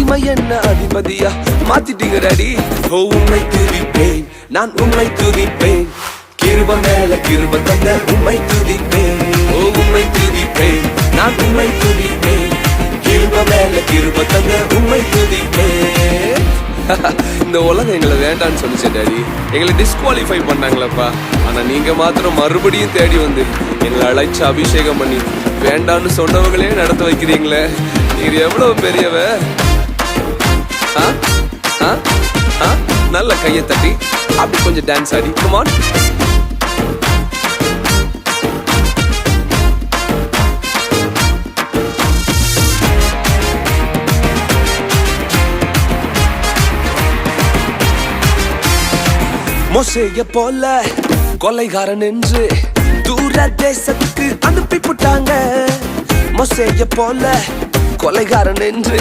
அடிமை என்ன அதிபதியா மாத்திட்டீங்க டாடி. ஓ உண்மை துதிப்பேன், நான் உண்மை துதிப்பேன், கிருப மேல கிருப தந்த உண்மை துதிப்பேன். ஓ உண்மை துதிப்பேன், நான் உண்மை துதிப்பேன், கிருப மேல கிருப தந்த உண்மை துதிப்பேன். இந்த உலகம் எங்களை வேண்டான்னு சொல்லிச்சே டாடி, எங்களை டிஸ்குவாலிஃபை பண்ணாங்களப்பா. ஆனா நீங்க மாத்திரம் மறுபடியும் தேடி வந்து எங்களை அழைச்சு அபிஷேகம் பண்ணி வேண்டான்னு சொன்னவங்களே நடத்த வைக்கிறீங்களே. நீங்க எவ்வளவு பெரியவ. நல்ல கையை தட்டி அப்படி கொஞ்சம் டான்ஸ் ஆடி. Come on. மோசேய போல கொலைகாரன் என்று தூர தேசத்துக்கு அனுப்பி போட்டாங்க. மோசேய போல கொலைகாரன் என்று